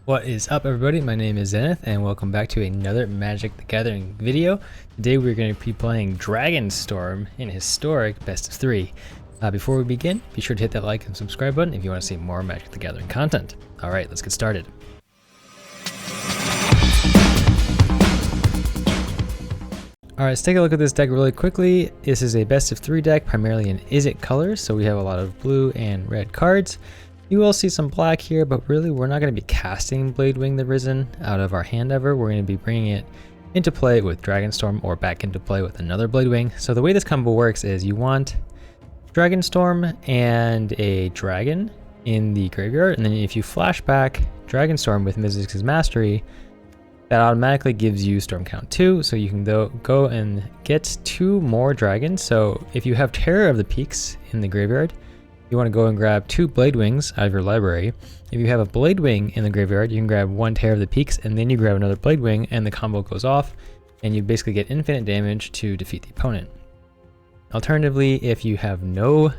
What is up, everybody? My name is Zenith and welcome back to another Magic the Gathering video. Today we're going to be playing Dragonstorm in historic best of 3. Before we begin, be sure to hit that like and subscribe button if you want to see more Magic the Gathering content. Alright, let's get started. Alright, let's take a look at this deck really quickly. This is a best of 3 deck, primarily in Izzet colors, so we have a lot of blue and red cards. You will see some black here, but really we're not going to be casting Bladewing the Risen out of our hand ever. We're going to be bringing it into play with Dragonstorm or back into play with another Bladewing. So the way this combo works is you want Dragonstorm and a dragon in the graveyard, and then if you flash back Dragonstorm with Mizzix's Mastery, that automatically gives you Storm Count 2, so you can go and get 2 more dragons. So if you have Terror of the Peaks in the graveyard, you want to go and grab 2 Bladewings out of your library. If you have a Bladewing in the graveyard, you can grab 1 Terror of the Peaks, and then you grab another Bladewing, and the combo goes off, and you basically get infinite damage to defeat the opponent. Alternatively, if you have no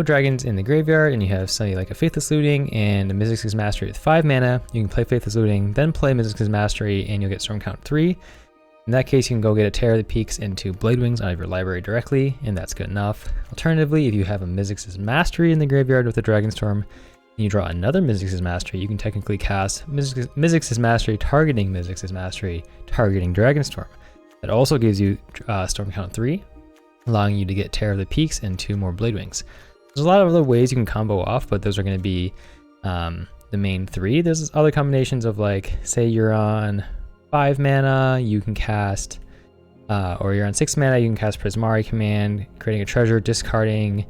dragons in the graveyard, and you have something like a Faithless Looting and a Mizzix's Mastery with 5 mana, you can play Faithless Looting, then play Mizzix's Mastery, and you'll get Storm Count 3. In that case, you can go get a Terror of the Peaks into Bladewings out of your library directly, and that's good enough. Alternatively, if you have a Mizzix's Mastery in the graveyard with a Dragonstorm, and you draw another Mizzix's Mastery, you can technically cast Mizzix's Mastery targeting Mizzix's Mastery targeting Dragonstorm. That also gives you Storm Count 3, allowing you to get Terror of the Peaks and 2 more Bladewings. There's a lot of other ways you can combo off, but those are going to be the main 3. There's other combinations of, like, say you're on 5 mana, you can cast, or you're on 6 mana, you can cast Prismari Command, creating a treasure, discarding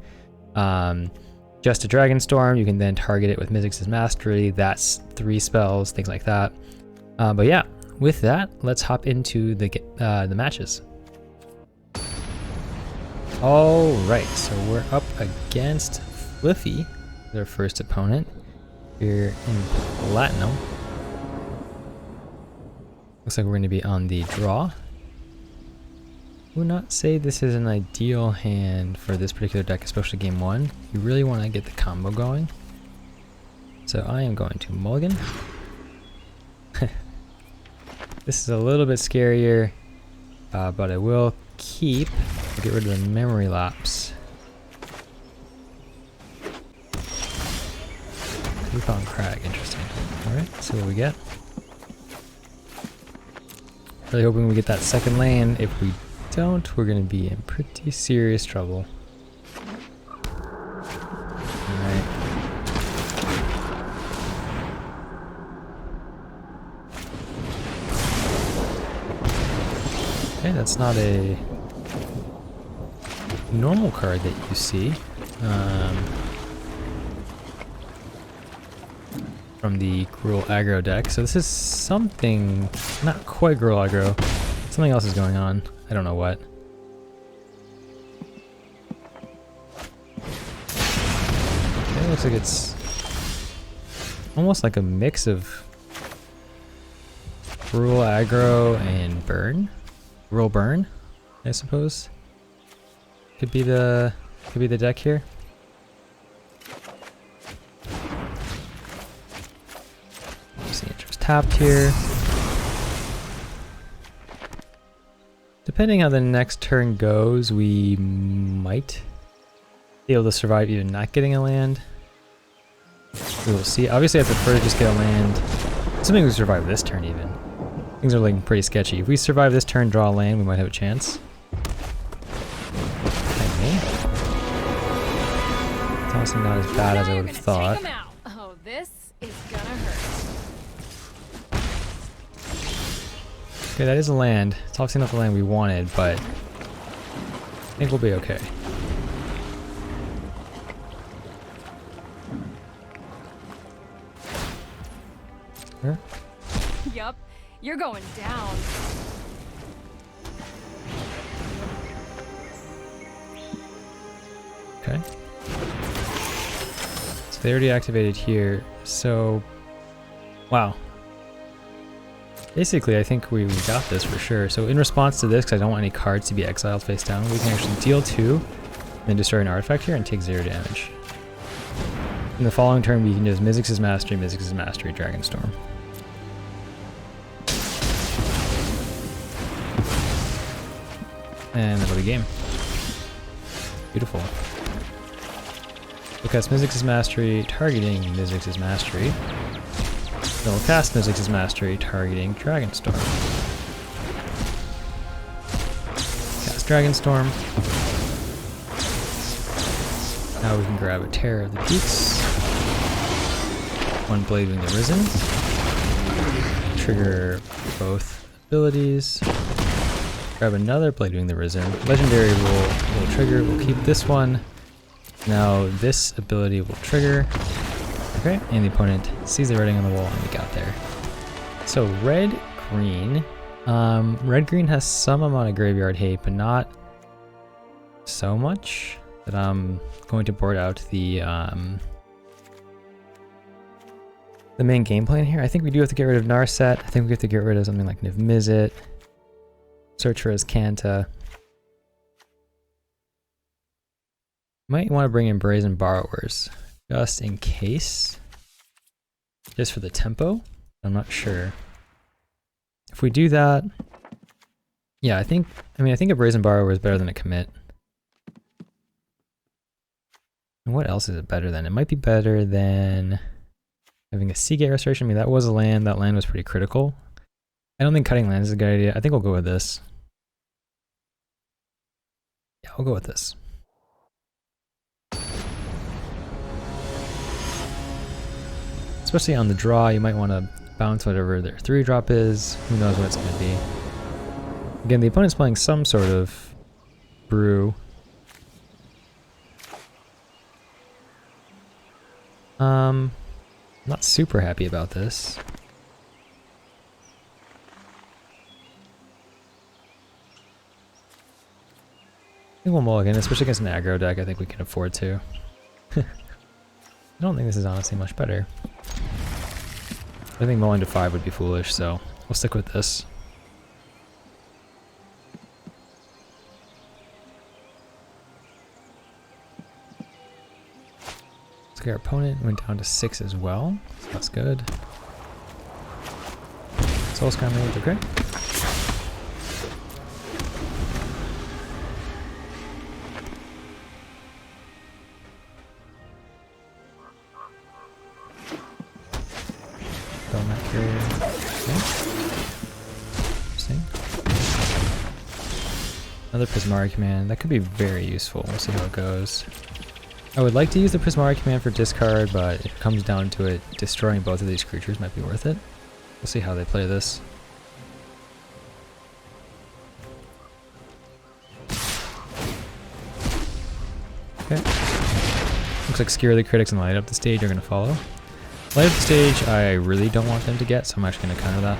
just a Dragonstorm. You can then target it with Mizzix's Mastery. That's 3 spells, things like that. But yeah, with that, let's hop into the matches. All right, so we're up against Fliffy, their first opponent here in Platinum. Looks like we're going to be on the draw. I would not say this is an ideal hand for this particular deck, especially game 1. You really want to get the combo going. So I am going to mulligan. This is a little bit scarier, but I will get rid of the memory lapse. Coupon Crag, interesting. Alright, see what we get. Really hoping we get that second land. If we don't, we're going to be in pretty serious trouble. Alright. Okay, that's not a normal card that you see from the Gruul Aggro deck. So this is something, not quite Gruul Aggro, something else is going on. I don't know what. It looks like it's almost like a mix of Gruul Aggro and Burn. Gruul Burn, I suppose. Could be the deck here. Tapped here. Depending how the next turn goes, we might be able to survive even not getting a land. We will see. Obviously I prefer to just get a land. Assuming we survive this turn even. Things are looking pretty sketchy. If we survive this turn, draw a land, we might have a chance. Okay. It's honestly not as bad as I would have thought. Oh, this is gonna hurt. Okay, that is a land. It's obviously not the land we wanted, but I think we'll be okay. Sure. Yup, you're going down. Okay. So they already activated here, so wow. Basically, I think we got this for sure. So in response to this, because I don't want any cards to be exiled face down, we can actually deal 2, then destroy an artifact here and take 0 damage. In the following turn, we can just Mizzix's Mastery, Dragonstorm. And that'll be game. Beautiful. We'll cast Mizzix's Mastery, targeting Mizzix's Mastery. Then we'll cast Mizzix's Mastery, targeting Dragonstorm. Cast Dragonstorm. Now we can grab a Terror of the Peaks. One Bladewing the Risen. Trigger both abilities. Grab another Bladewing the Risen. Legendary will trigger. We'll keep this one. Now this ability will trigger. Okay, and the opponent sees the writing on the wall and we got there. So red-green. Red-green has some amount of graveyard hate, but not so much that I'm going to board out the main game plan here. I think we do have to get rid of Narset. I think we have to get rid of something like Niv-Mizzet. Search for Azcanta. Might want to bring in Brazen Borrowers, just in case. Just for the tempo. I'm not sure. If we do that, yeah, I think a Brazen Borrower is better than a commit. And what else is it better than? It might be better than having a Seagate Restoration. I mean, that was a land. That land was pretty critical. I don't think cutting lands is a good idea. I think we'll go with this. Yeah, I'll go with this. Especially on the draw, you might want to bounce whatever their 3-drop is. Who knows what it's going to be. Again, the opponent's playing some sort of brew. Not super happy about this. I think we'll mulligan, especially against an aggro deck. I think we can afford to. I don't think this is honestly much better. I think mulling to 5 would be foolish, so we'll stick with this. Our opponent went down to 6 as well, so that's good. Soul Sky Mage, okay. Belknap Carrier, okay. Interesting. Another Prismari command, that could be very useful. We'll see how it goes. I would like to use the Prismari command for discard, but if it comes down to it, destroying both of these creatures might be worth it. We'll see how they play this. Okay. Looks like Scare the Critics and Light Up the Stage are going to follow. Light Up the Stage, I really don't want them to get, so I'm actually going to counter that.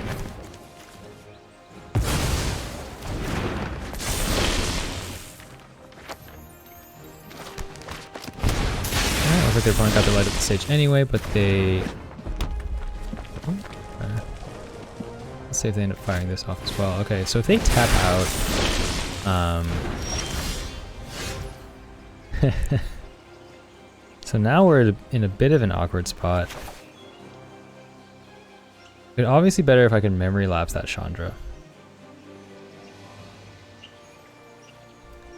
Looks like their opponent got their Light Up the Stage anyway, but they... Let's see if they end up firing this off as well. Okay, so if they tap out... So now we're in a bit of an awkward spot. It'd obviously better if I could memory lapse that Chandra.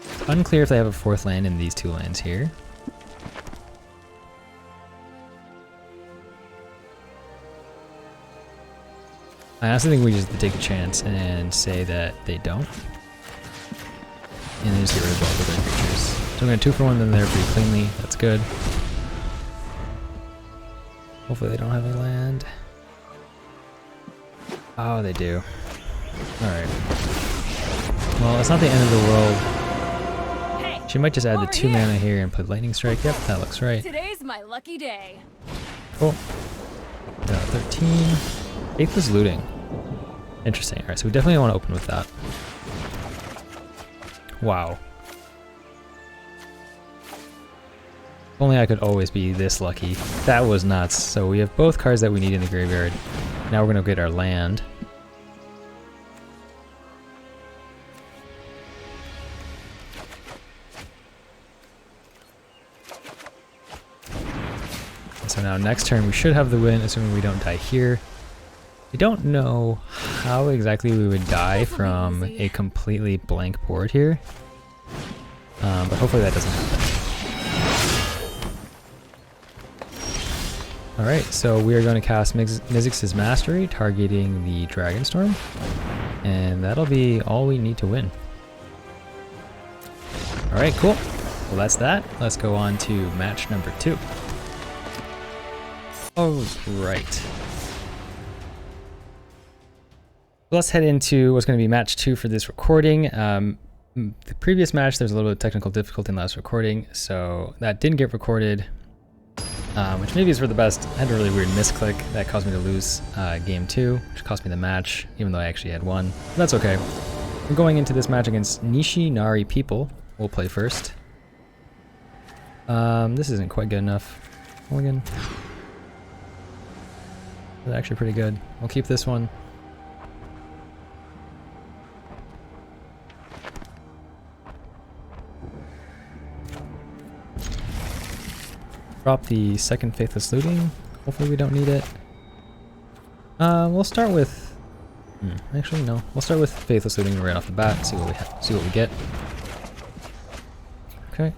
It's unclear if they have a 4th land in these 2 lands here. I honestly think we just take a chance and say that they don't. And then just get rid of both of their creatures. So I'm going to 2-for-1 them there pretty cleanly. That's good. Hopefully they don't have a land. Oh, they do. Alright. Well, it's not the end of the world. Hey, She might just add the 2 mana here and put Lightning Strike. Yep, that looks right. Today's my lucky day. Cool. 13. 8th was looting. Interesting. Alright, so we definitely want to open with that. Wow. If only I could always be this lucky. That was nuts. So we have both cards that we need in the graveyard. Now we're going to get our land. So now next turn we should have the win, assuming we don't die here. I don't know how exactly we would die from a completely blank board here, but hopefully that doesn't happen. Alright, so we are going to cast Mizzix's Mastery, targeting the Dragonstorm, and that'll be all we need to win. Alright, cool. Well, that's that. Let's go on to match number 2. Alright. Let's head into what's going to be match 2 for this recording. The previous match, there's a little bit of technical difficulty in the last recording, so that didn't get recorded. Which maybe is for the best. I had a really weird misclick that caused me to lose game 2, which cost me the match, even though I actually had won. But that's okay. We're going into this match against Nishi Nari people. We'll play first. This isn't quite good enough. Mulligan. That's actually pretty good. We'll keep this one. Drop the second Faithless Looting. Hopefully we don't need it. We'll start with... actually, no. We'll start with Faithless Looting right off the bat, see what we get. Okay.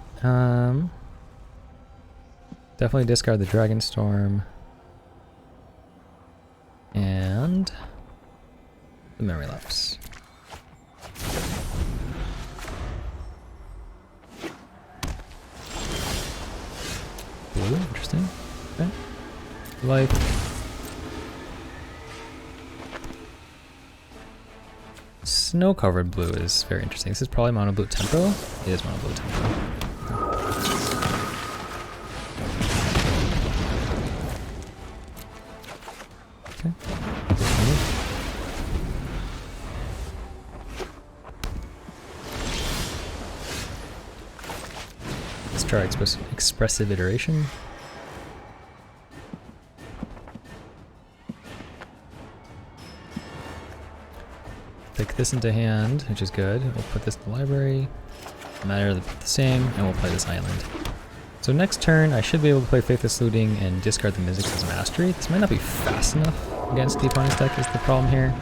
Definitely discard the Dragonstorm. And... the Memory Lapse. Blue, interesting. Okay. Life. Snow-covered blue is very interesting. This is probably mono blue tempo. It is mono blue tempo. Okay. Let's try expressive iteration. Take this into hand, which is good. We'll put this in the library. Matter the same, and we'll play this island. So next turn, I should be able to play Faithless Looting and discard the Mizzix's Mastery. This might not be fast enough against the opponent's deck is the problem here.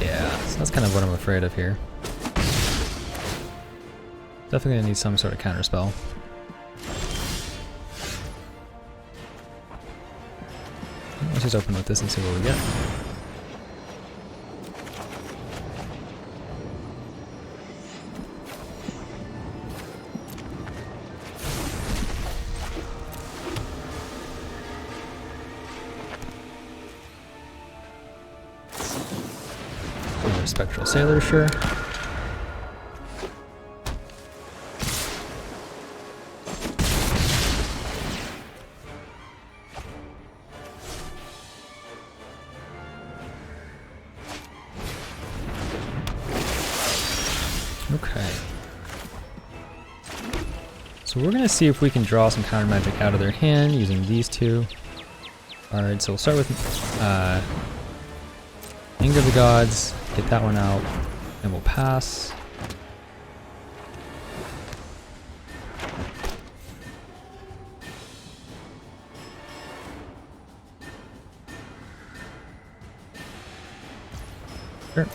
Yeah, so that's kind of what I'm afraid of here. Definitely gonna need some sort of counterspell. Let's just open with this and see what we get. Another Spectral Sailor, sure. Okay. So we're gonna see if we can draw some counter magic out of their hand using these two. Alright, so we'll start with Anger of the Gods, get that one out, and we'll pass. Sure.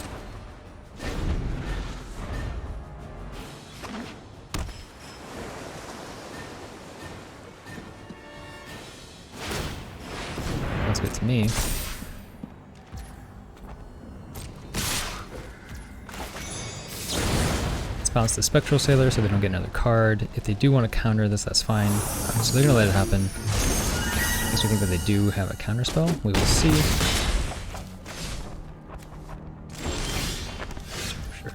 That's good to me. Let's bounce the Spectral Sailor so they don't get another card. If they do want to counter this, that's fine. So they're going to let it happen. Makes me think that they do have a counterspell. We will see. Sure.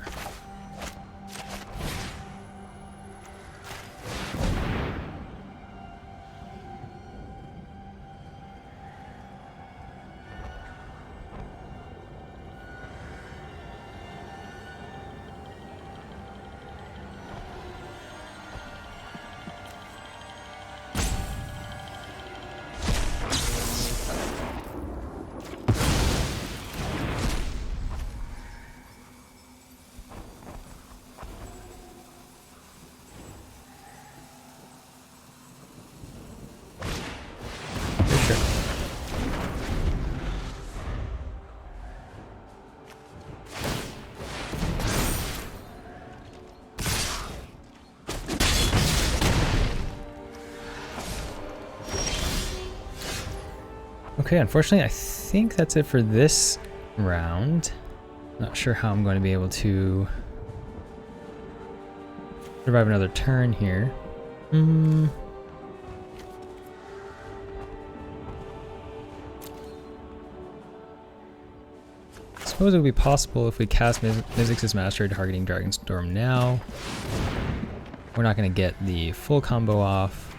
Okay, unfortunately, I think that's it for this round. Not sure how I'm going to be able to survive another turn here. I suppose it would be possible if we cast Mizzix's Mastery targeting Dragonstorm now. We're not going to get the full combo off.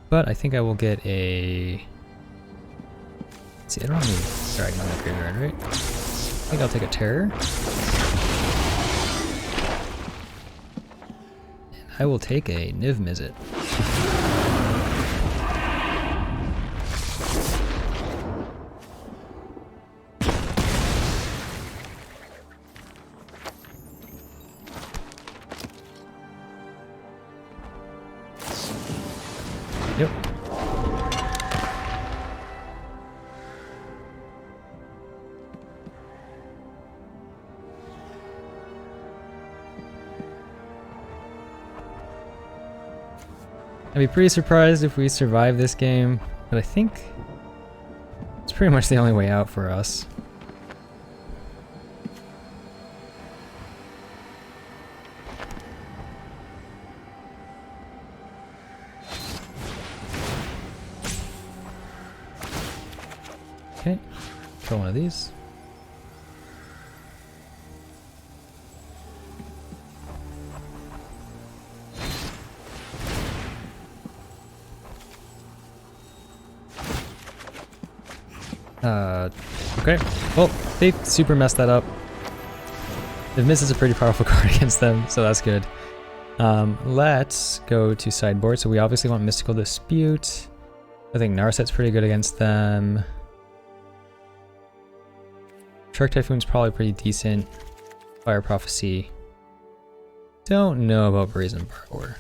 But I think I will get a... Let's see, I don't have any dragon in the graveyard, right? I think I'll take a terror. And I will take a Niv Mizzet. Yep. I'd be pretty surprised if we survive this game, but I think it's pretty much the only way out for us. Okay, kill one of these. Okay. Well, they super messed that up. The Miss is a pretty powerful card against them, so that's good. Let's go to sideboard. So we obviously want Mystical Dispute. I think Narset's pretty good against them. Shark Typhoon's probably pretty decent. Fire Prophecy. Don't know about Brazen Borrower.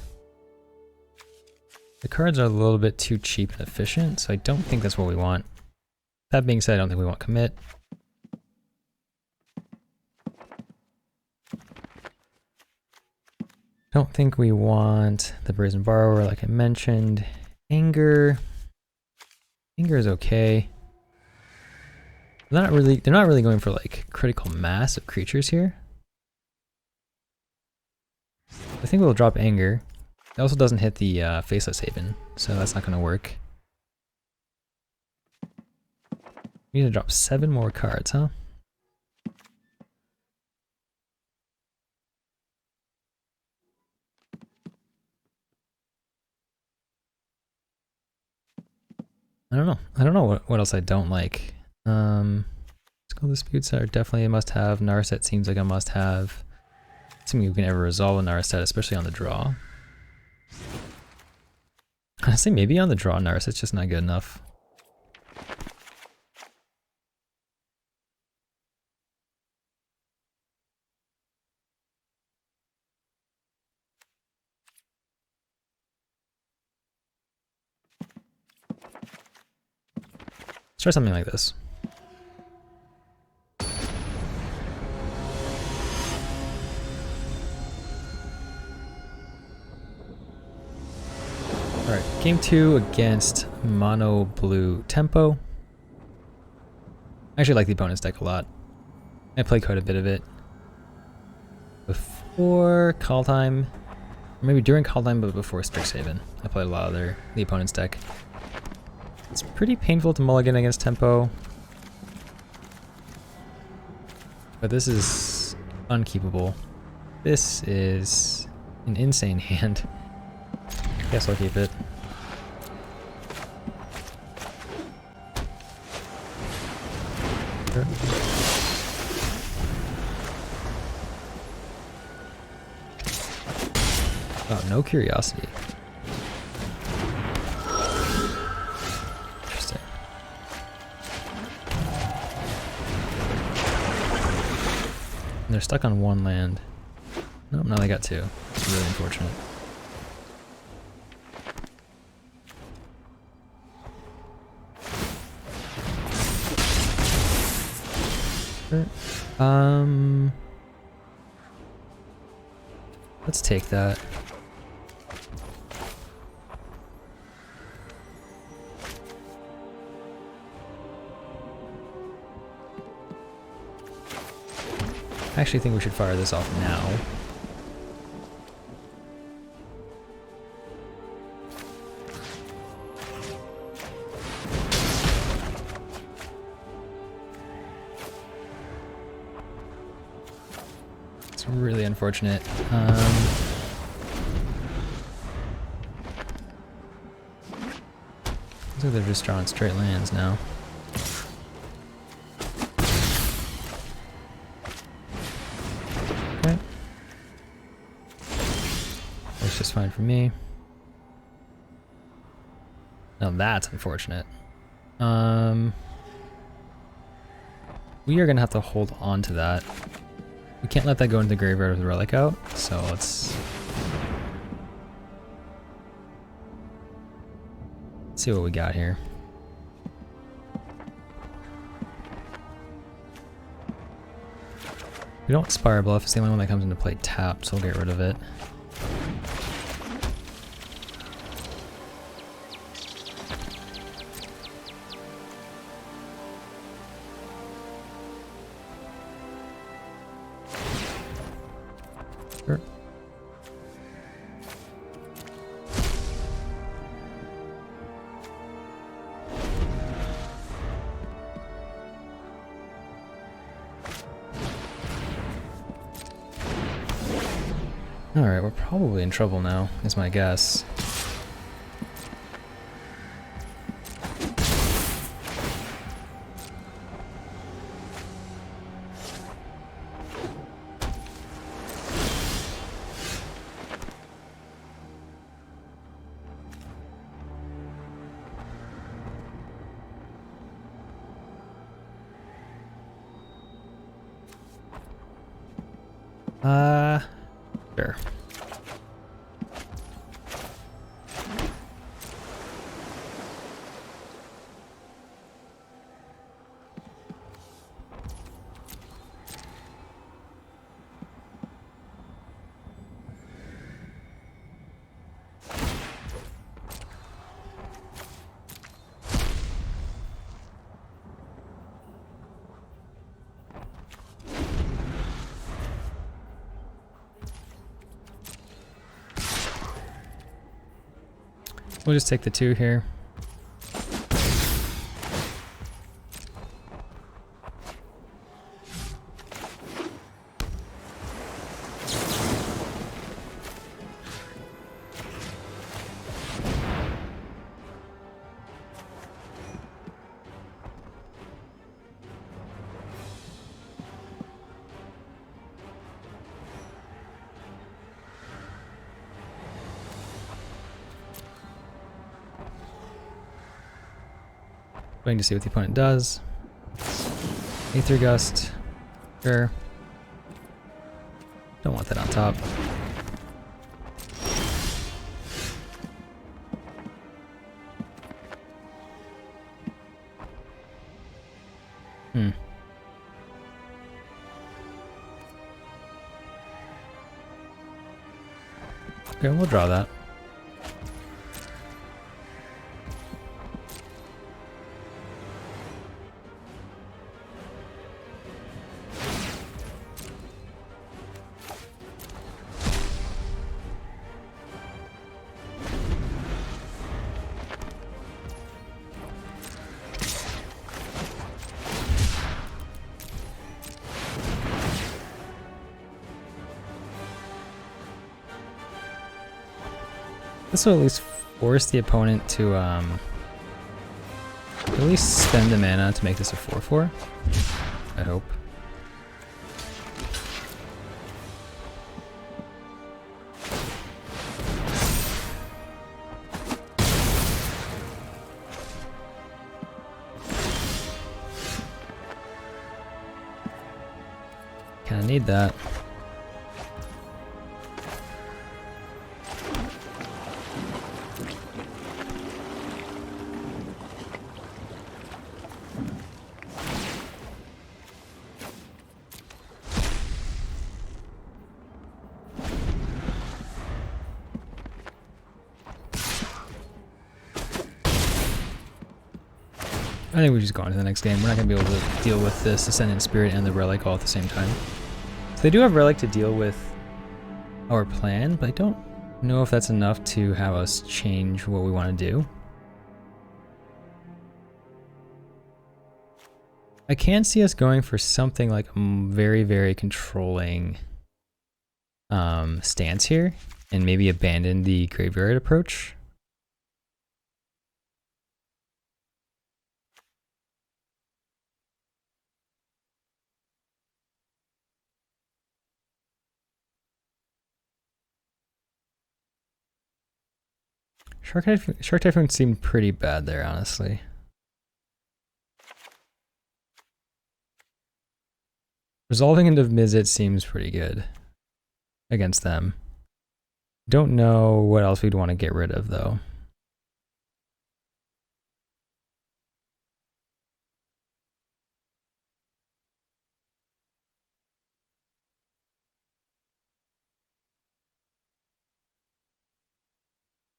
The cards are a little bit too cheap and efficient, so I don't think that's what we want. That being said, I don't think we want Commit. Don't think we want the Brazen Borrower, like I mentioned. Anger. Anger is okay. They're not really going for like critical mass of creatures here. I think we'll drop Anger. It also doesn't hit the Faceless Haven, so that's not going to work. We need to drop 7 more cards, huh? I don't know. I don't know what else I don't like. Mystical Disputes are definitely a must-have. Narset seems like a must-have. Assuming you can ever resolve a Narset, especially on the draw. Honestly, maybe on the draw Narset's just not good enough. Let's try something like this. Alright, game 2 against Mono Blue Tempo. I actually like the opponent's deck a lot. I play quite a bit of it. Before Call Time, or maybe during Call Time, but before Strixhaven. I played a lot of the opponent's deck. It's pretty painful to mulligan against Tempo. But this is unkeepable. This is an insane hand. Guess I'll keep it. Sure. Oh, no Curiosity. Interesting. And they're stuck on 1 land. Nope, now they got 2. It's really unfortunate. Let's take that. I actually think we should fire this off now. It's really unfortunate. Looks like they're just drawing straight lands now. Okay. Works just fine for me. Now that's unfortunate. We are gonna have to hold on to that. We can't let that go into the graveyard with the relic out, so let's see what we got here. We don't Spire Bluff, it's the only one that comes into play tapped, so we'll get rid of it. Sure. Alright, we're probably in trouble now, is my guess. Sure. We'll just take the 2 here. Waiting to see what the opponent does. Aether Gust. Sure. Don't want that on top. Okay, we'll draw that. This will at least force the opponent to at least spend the mana to make this a 4/4. I hope. Kinda need that. I think we just go on to the next game. We're not going to be able to deal with this Ascendant Spirit and the Relic all at the same time. So they do have Relic to deal with our plan, but I don't know if that's enough to have us change what we want to do. I can see us going for something like a very, very controlling stance here and maybe abandon the graveyard approach. Shark Typhoon seemed pretty bad there, honestly. Resolving into Izzet seems pretty good against them. Don't know what else we'd want to get rid of, though.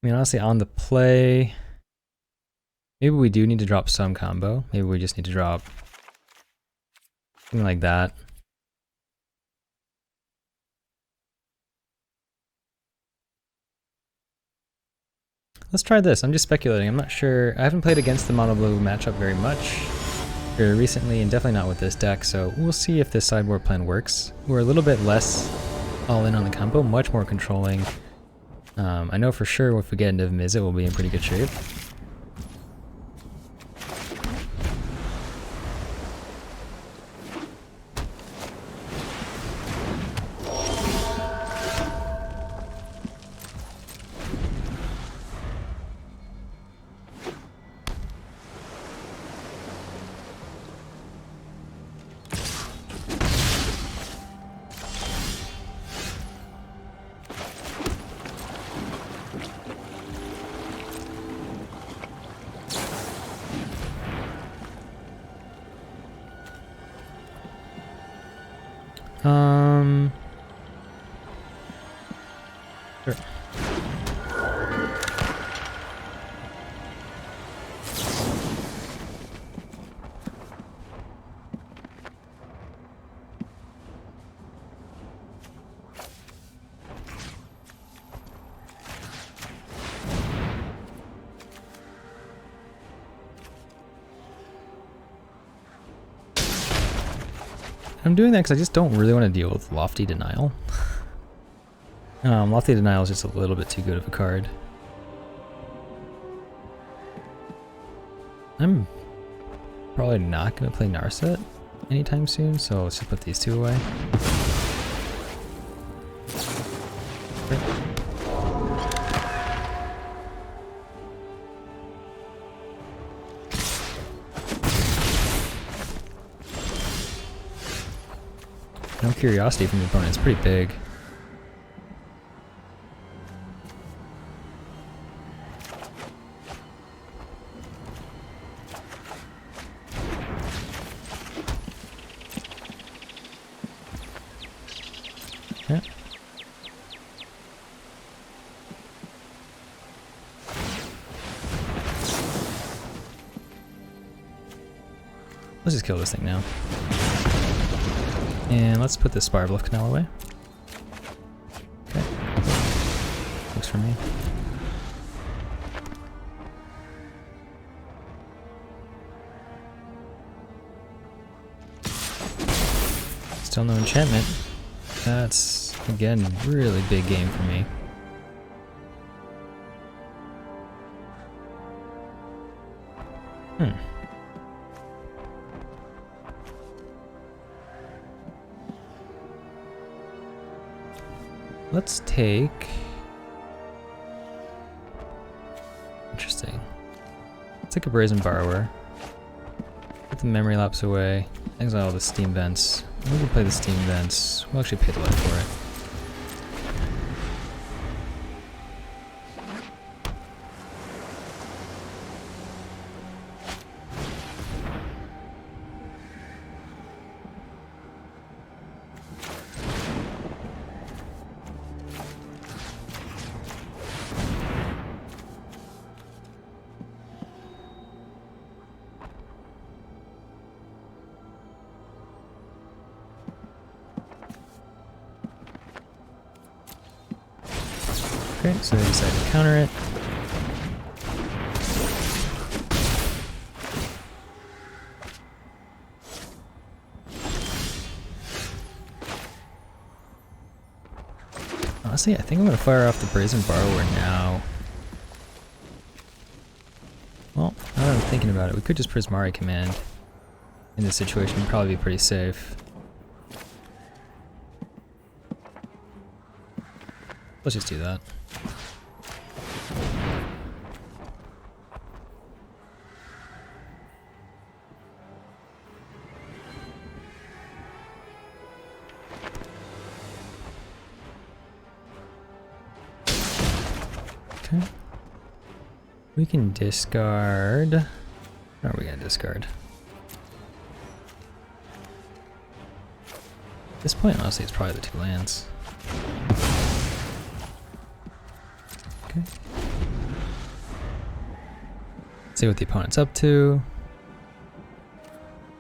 I mean, honestly, on the play, maybe we do need to drop some combo. Maybe we just need to drop something like that. Let's try this. I'm just speculating. I'm not sure. I haven't played against the mono blue matchup very much very recently, and definitely not with this deck, so we'll see if this sideboard plan works. We're a little bit less all in on the combo, much more controlling. I know for sure if we get into Izzet, we'll be in pretty good shape. Sure. I'm doing that because I just don't really want to deal with Lofty Denial. Lofty Denial is just a little bit too good of a card. I'm probably not going to play Narset anytime soon, so let's just put these two away. No curiosity from the opponent, it's pretty big. Yeah. Let's just kill this thing now. And let's put the Spire Bluff Canal away. Okay. Works for me. Still no enchantment. That's, again, really big game for me. Let's take... Interesting. Let's take a Brazen Borrower. Put the Memory Lapse away. Exile the Steam Vents. We can play the Steam Vents. We'll actually pay the life for it. Okay, so they decide to counter it. Honestly, I think I'm gonna fire off the Brazen Borrower now. Well, now that I'm thinking about it, we could just Prismari Command. In this situation, would probably be pretty safe. Let's just do that. Okay. We can discard. What are we gonna discard? At this point, honestly, it's probably the 2 lands. Okay. See what the opponent's up to.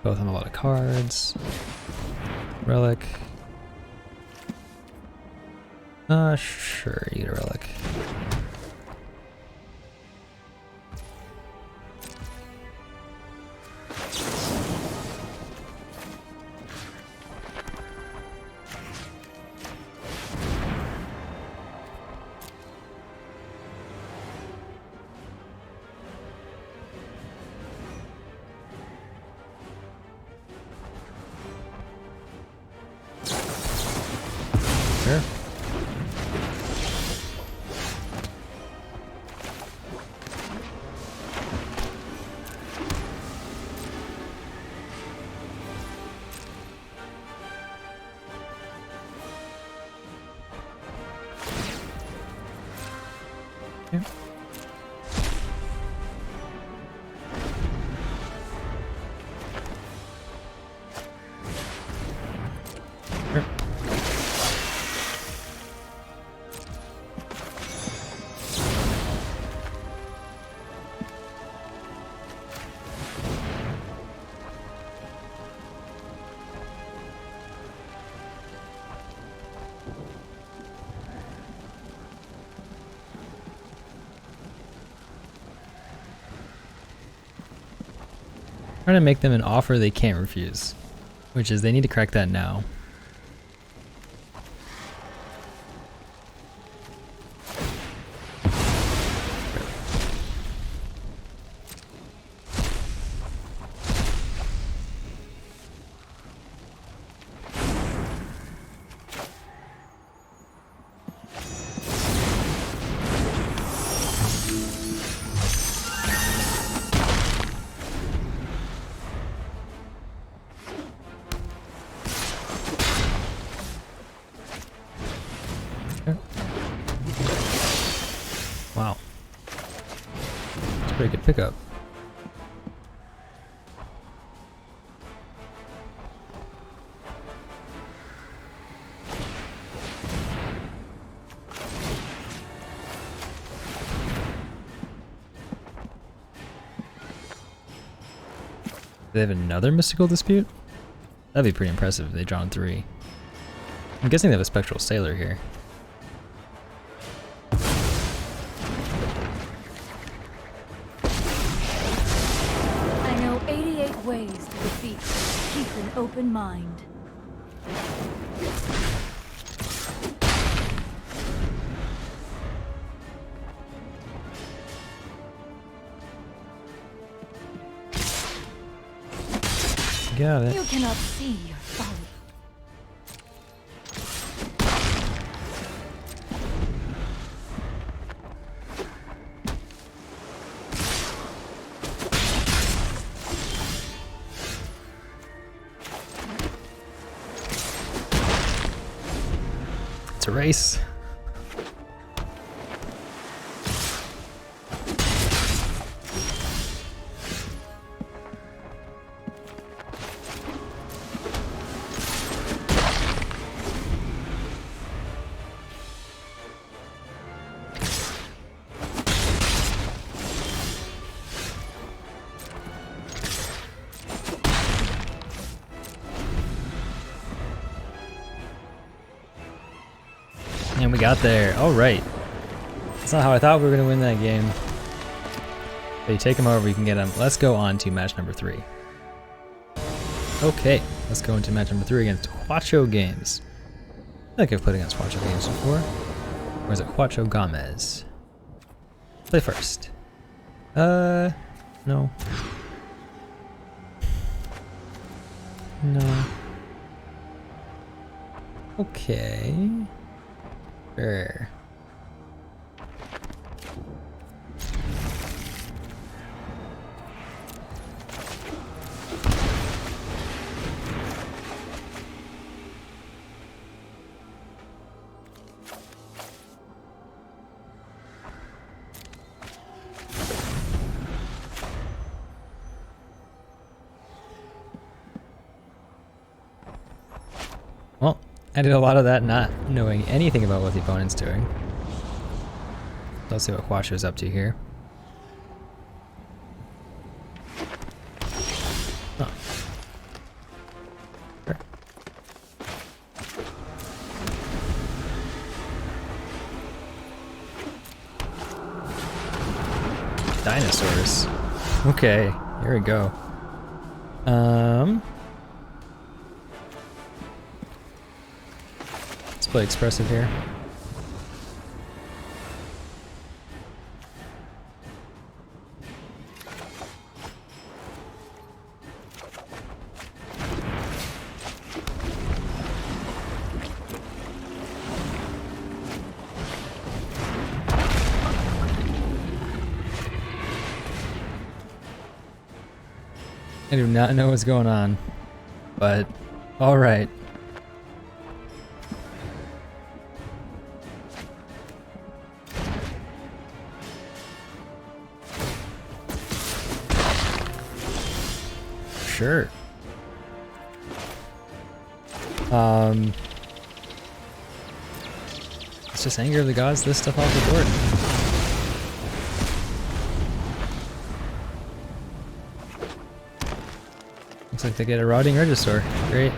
Both have a lot of cards. Relic. Sure, you get a relic. Sure. Okay. Sure. Trying to make them an offer they can't refuse, which is they need to crack that now. Wow. That's a pretty good pickup. Do they have another mystical dispute? That'd be pretty impressive if they drawn 3. I'm guessing they have a Spectral Sailor here. I know 88 ways to defeat. Keep an open mind. Got it. You cannot see your folly. It's a race. And we got there. All right. That's not how I thought we were going to win that game. But you take him over, you can get him. Let's go on to match number 3. Okay, let's go into match number 3 against Huacho Games. I think I've played against Huacho Games before. Or is it Huacho Gomez? Play first. No. No. Okay. Sure. Well, I did a lot of that not knowing anything about what the opponent's doing. Let's see what Huacho's up to here. Oh. Sure. Dinosaurs. Okay, here we go. Let's play expressive here. I do not know what's going on, but all right. Sure. It's just Anger of the Gods, this stuff off the board. Looks like they get a Rotting Regisaur. Great.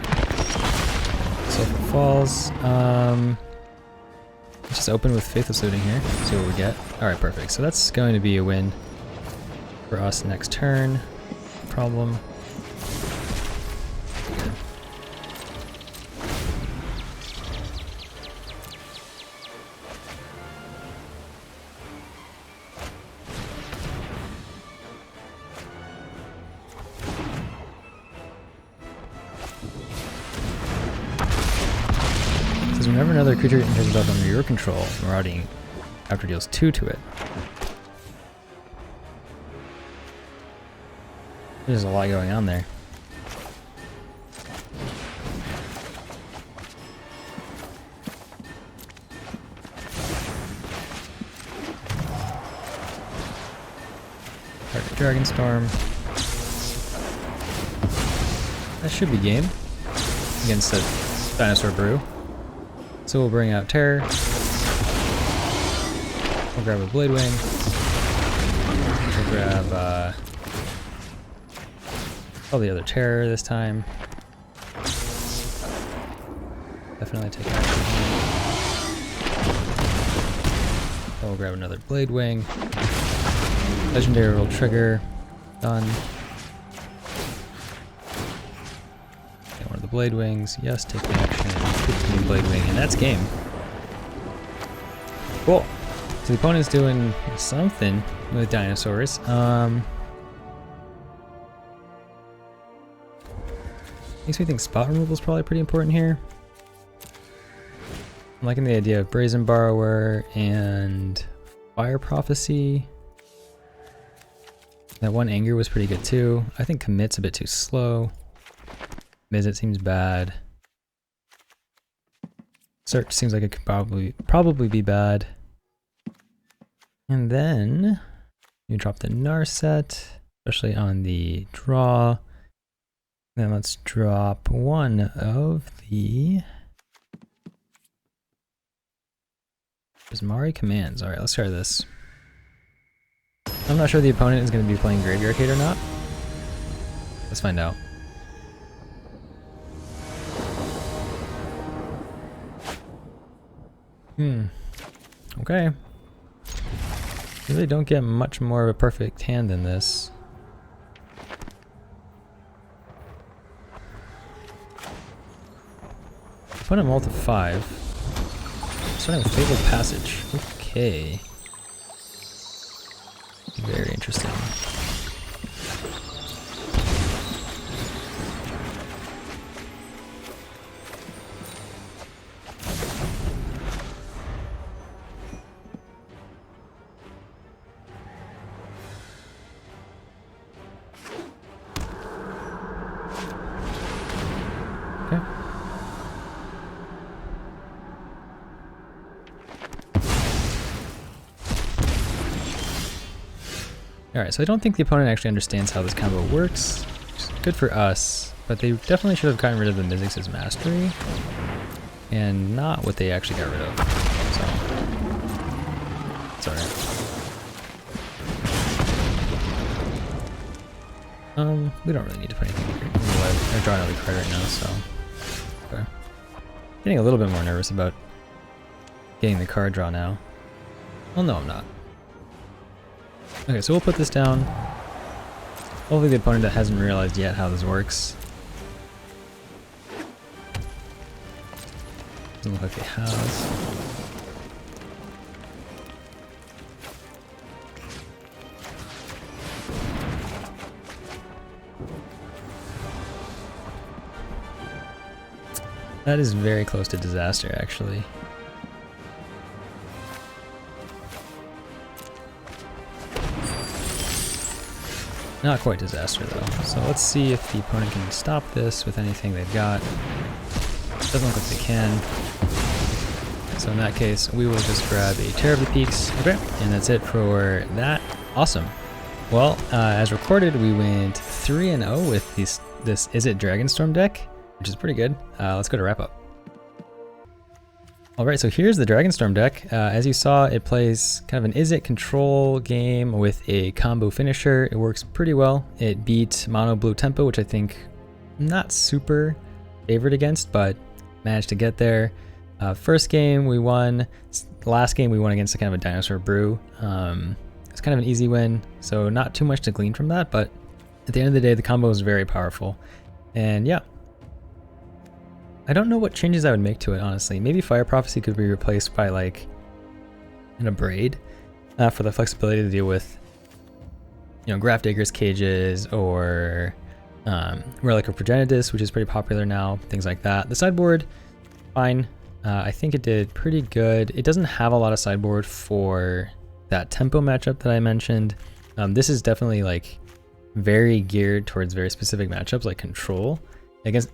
Sulfur Falls. Let's just open with Faithless Looting here, see what we get. Alright, perfect. So that's going to be a win for us next turn. Problem. Whenever another creature enters the battlefield under your control, Marauding after deals 2 to it. There's a lot going on there. Target Dragonstorm. That should be game against the Dinosaur Brew. So we'll bring out Terror. We'll grab a Blade Wing. We'll grab probably the other Terror this time. Definitely take action here. We'll grab another Blade Wing. Legendary will trigger. Done. Get one of the Blade Wings. Yes, take the action. 15 Blade Wing, and that's game. Cool. So the opponent's doing something with dinosaurs. Makes me think spot removal is probably pretty important here. I'm liking the idea of Brazen Borrower and Fire Prophecy. That one Anger was pretty good too. I think Commit's a bit too slow. Izzet seems bad. Search seems like it could probably be bad. And then you drop the Narset, especially on the draw. Then let's drop one of the Mari commands. Alright, let's try this. I'm not sure the opponent is going to be playing Graveyard Hate or not. Let's find out. Okay. You really don't get much more of a perfect hand than this. Put him all to 5. Starting with Fabled Passage. Okay. Very interesting. Okay. Alright, so I don't think the opponent actually understands how this combo works, which is good for us, but they definitely should have gotten rid of the Mizzix's Mastery, and not what they actually got rid of, so... Sorry. We don't really need to put anything here. They're drawing another card right now, so... Okay. Getting a little bit more nervous about getting the card draw now. Well, no, I'm not. Okay, so we'll put this down. Hopefully the opponent hasn't realized yet how this works. Doesn't look like they have. That is very close to disaster, actually. Not quite disaster though. So let's see if the opponent can stop this with anything they've got. Doesn't look like they can. So in that case, we will just grab a Tear of the Peaks. Okay, and that's it for that. Awesome. Well, as recorded, we went 3-0 with this Izzet Dragonstorm deck, which is pretty good. Let's go to wrap up. Alright, so here's the Dragonstorm deck. As you saw, it plays kind of an Izzet control game with a combo finisher. It works pretty well. It beat Mono Blue Tempo, which I think I'm not super favored against, but managed to get there. First game we won. Last game we won against a kind of a Dinosaur Brew. It's kind of an easy win, so not too much to glean from that, but at the end of the day, the combo is very powerful. And yeah. I don't know what changes I would make to it, honestly. Maybe Fire Prophecy could be replaced by like an Abrade for the flexibility to deal with, you know, Grafdigger's cages or Relic of Progenitus, which is pretty popular now, things like that. The sideboard, fine. I think it did pretty good. It doesn't have a lot of sideboard for that tempo matchup that I mentioned. This is definitely like very geared towards very specific matchups like Control. Against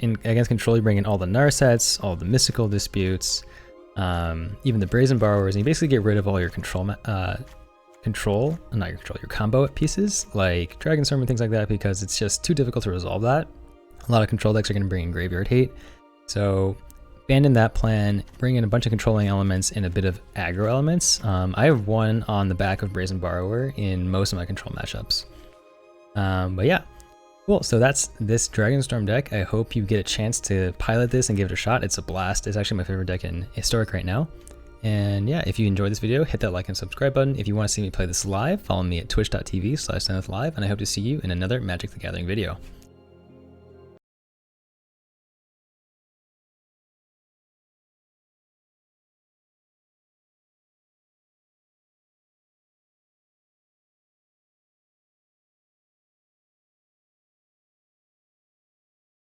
Control, you bring in all the Narsets, all the Mystical Disputes, even the Brazen Borrowers, and you basically get rid of all your your combo pieces, like Dragonstorm and things like that, because it's just too difficult to resolve that. A lot of Control decks are going to bring in Graveyard Hate, so abandon that plan, bring in a bunch of controlling elements and a bit of aggro elements. I have one on the back of Brazen Borrower in most of my Control matchups. But yeah. Cool, so that's this Dragonstorm deck. I hope you get a chance to pilot this and give it a shot. It's a blast. It's actually my favorite deck in Historic right now. And yeah, if you enjoyed this video, hit that like and subscribe button. If you want to see me play this live, follow me at twitch.tv/SenethLive, and I hope to see you in another Magic the Gathering video.